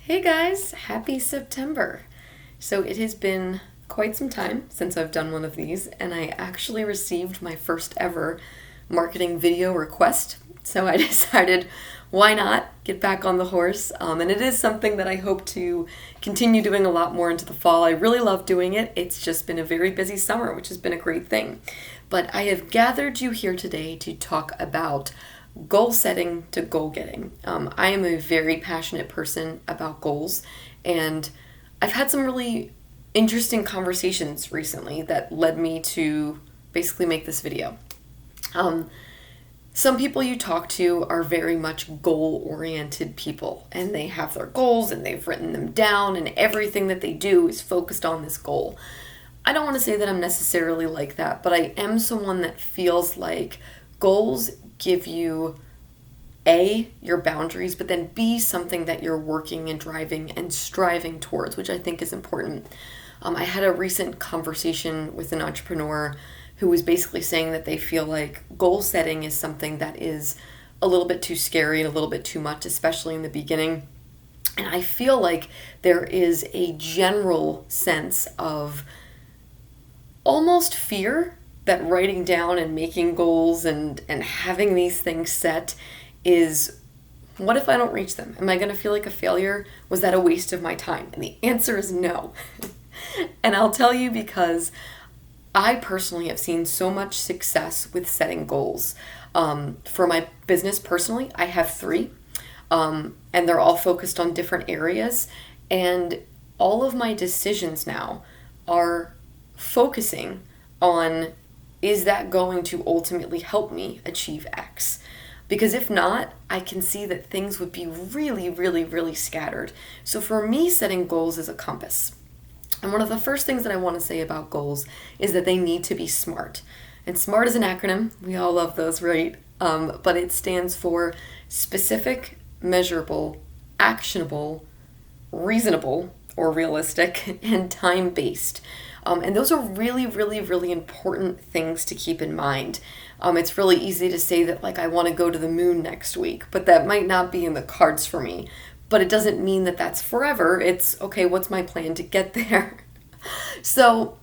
Hey guys, happy September. So it has been quite some time since I've done one of these, and I actually received my first ever marketing video request. So I decided, why not get back on the horse? And it is something that I hope to continue doing a lot more into the fall. I really love doing it. It's just been a very busy summer, which has been a great thing. But I have gathered you here today to talk about goal setting to goal getting. I am a very passionate person about goals, and I've had some really interesting conversations recently that led me to basically make this video. Some people you talk to are very much goal oriented people, and they have their goals and they've written them down, and everything that they do is focused on this goal. I don't want to say that I'm necessarily like that, but I am someone that feels like goals give you A, your boundaries, but then B, something that you're working and driving and striving towards, which I think is important. I had a recent conversation with an entrepreneur who was basically saying that they feel like goal setting is something that is a little bit too scary and a little bit too much, especially in the beginning. And I feel like there is a general sense of almost fear that writing down and making goals and having these things set is, what if I don't reach them? Am I going to feel like a failure? Was that a waste of my time? And the answer is no. And I'll tell you because I personally have seen so much success with setting goals. For my business personally, I have three, and they're all focused on different areas. And all of my decisions now are focusing on, is that going to ultimately help me achieve X? Because if not, I can see that things would be really, really, really scattered. So for me, setting goals is a compass. And one of the first things that I want to say about goals is that they need to be SMART. And SMART is an acronym. We all love those, right? But it stands for specific, measurable, actionable, reasonable or realistic, and time-based. And those are really, really, really important things to keep in mind. It's really easy to say that, like, I want to go to the moon next week, but that might not be in the cards for me. But it doesn't mean that that's forever. It's, okay, what's my plan to get there? So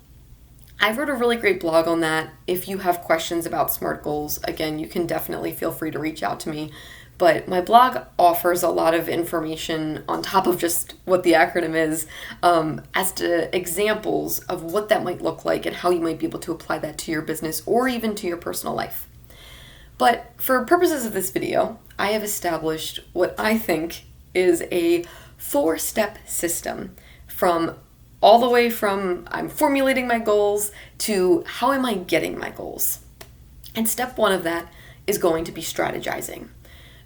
I wrote a really great blog on that. If you have questions about SMART goals, again, you can definitely feel free to reach out to me. But my blog offers a lot of information on top of just what the acronym is, as to examples of what that might look like and how you might be able to apply that to your business or even to your personal life. But for purposes of this video, I have established what I think is a 4-step system, from all the way from I'm formulating my goals to how am I getting my goals. And step 1 of that is going to be strategizing.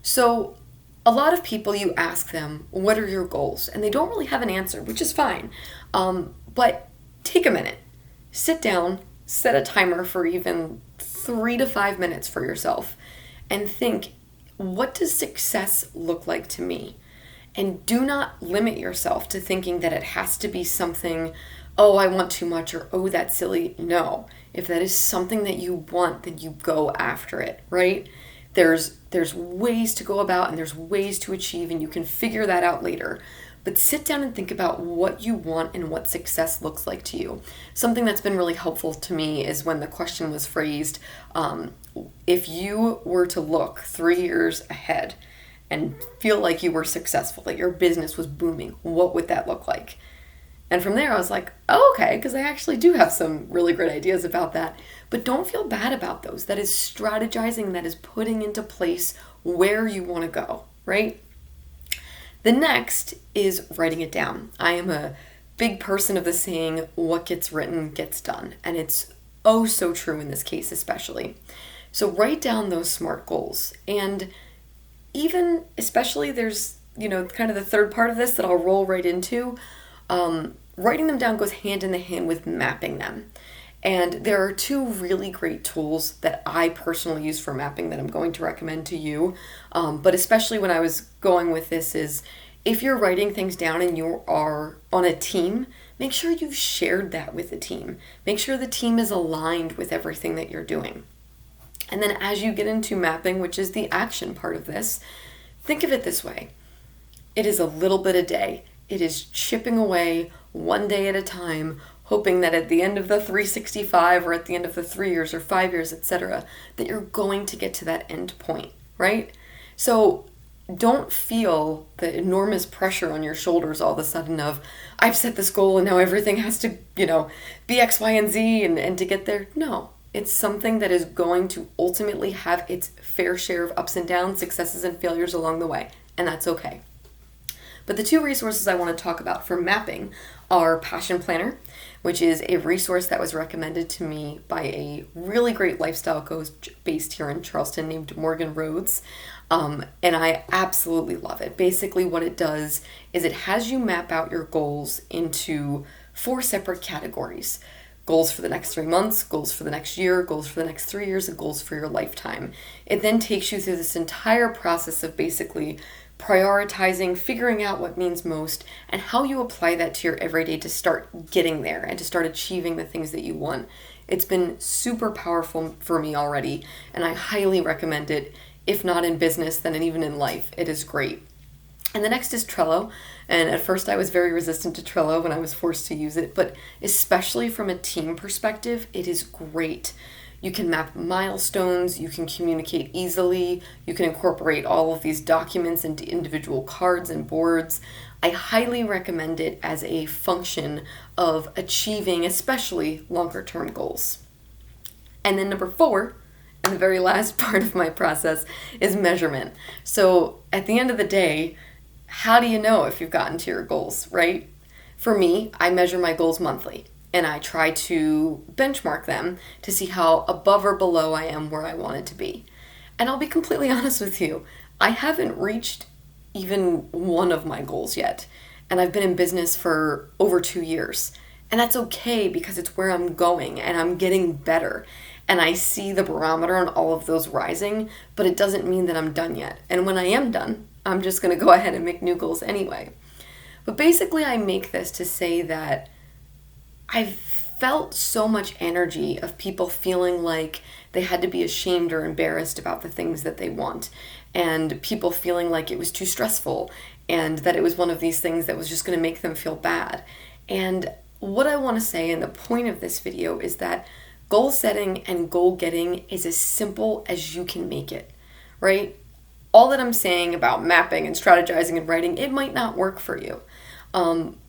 So a lot of people, you ask them, what are your goals? And they don't really have an answer, which is fine. But take a minute, sit down, set a timer for even 3 to 5 minutes for yourself and think, what does success look like to me? And do not limit yourself to thinking that it has to be something, oh, I want too much, or oh, that's silly. No, if that is something that you want, then you go after it, right? There's ways to go about and there's ways to achieve, and you can figure that out later. But sit down and think about what you want and what success looks like to you. Something that's been really helpful to me is when the question was phrased, if you were to look 3 years ahead and feel like you were successful, that your business was booming, what would that look like? And from there I was like, oh, okay, because I actually do have some really great ideas about that. But don't feel bad about those. That is strategizing, that is putting into place where you want to go, right? The next is writing it down. I am a big person of the saying, what gets written gets done. And it's oh so true in this case especially. So write down those SMART goals. And even, especially, there's, kind of the third part of this that I'll roll right into. Writing them down goes hand in hand with mapping them. And there are 2 really great tools that I personally use for mapping that I'm going to recommend to you. But especially when I was going with this is, if you're writing things down and you are on a team, make sure you've shared that with the team. Make sure the team is aligned with everything that you're doing. And then as you get into mapping, which is the action part of this, think of it this way. It is a little bit a day. It is chipping away one day at a time, hoping that at the end of the 365 or at the end of the 3 years or 5 years, etc., that you're going to get to that end point, right? So don't feel the enormous pressure on your shoulders all of a sudden of, I've set this goal and now everything has to, be X, Y, and Z and to get there. No, it's something that is going to ultimately have its fair share of ups and downs, successes and failures along the way, and that's okay. But the two resources I want to talk about for mapping are Passion Planner, which is a resource that was recommended to me by a really great lifestyle coach based here in Charleston named Morgan Rhodes. And I absolutely love it. Basically, what it does is it has you map out your goals into 4 separate categories. Goals for the next 3 months, goals for the next year, goals for the next 3 years, and goals for your lifetime. It then takes you through this entire process of basically prioritizing, figuring out what means most, and how you apply that to your everyday to start getting there and to start achieving the things that you want. It's been super powerful for me already, and I highly recommend it. If not in business, then even in life. It is great. And the next is Trello. And at first I was very resistant to Trello when I was forced to use it, but especially from a team perspective, it is great. You can map milestones, you can communicate easily, you can incorporate all of these documents into individual cards and boards. I highly recommend it as a function of achieving especially longer term goals. And then number 4, and the very last part of my process, is measurement. So at the end of the day, how do you know if you've gotten to your goals, right? For me, I measure my goals monthly, and I try to benchmark them to see how above or below I am where I want it to be. And I'll be completely honest with you, I haven't reached even one of my goals yet. And I've been in business for over 2 years. And that's okay because it's where I'm going and I'm getting better. And I see the barometer on all of those rising, but it doesn't mean that I'm done yet. And when I am done, I'm just going to go ahead and make new goals anyway. But basically, I make this to say that I've felt so much energy of people feeling like they had to be ashamed or embarrassed about the things that they want, and people feeling like it was too stressful and that it was one of these things that was just going to make them feel bad. And what I want to say, and the point of this video, is that goal setting and goal getting is as simple as you can make it, right? All that I'm saying about mapping and strategizing and writing, it might not work for you.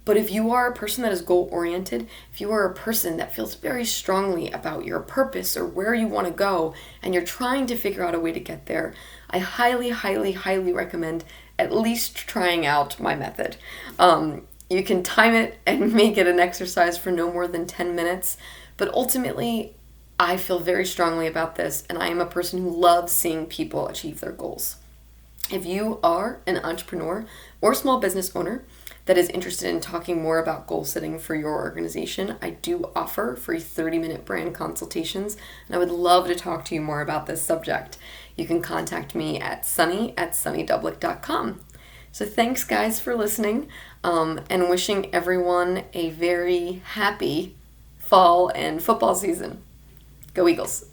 But if you are a person that is goal oriented, if you are a person that feels very strongly about your purpose or where you want to go, and you're trying to figure out a way to get there, I highly, highly, highly recommend at least trying out my method. You can time it and make it an exercise for no more than 10 minutes. But ultimately, I feel very strongly about this, and I am a person who loves seeing people achieve their goals. If you are an entrepreneur or small business owner that is interested in talking more about goal setting for your organization, I do offer free 30-minute brand consultations, and I would love to talk to you more about this subject. You can contact me at sunny@sunnydoublet.com. So thanks, guys, for listening, and wishing everyone a very happy fall and football season. Go Eagles.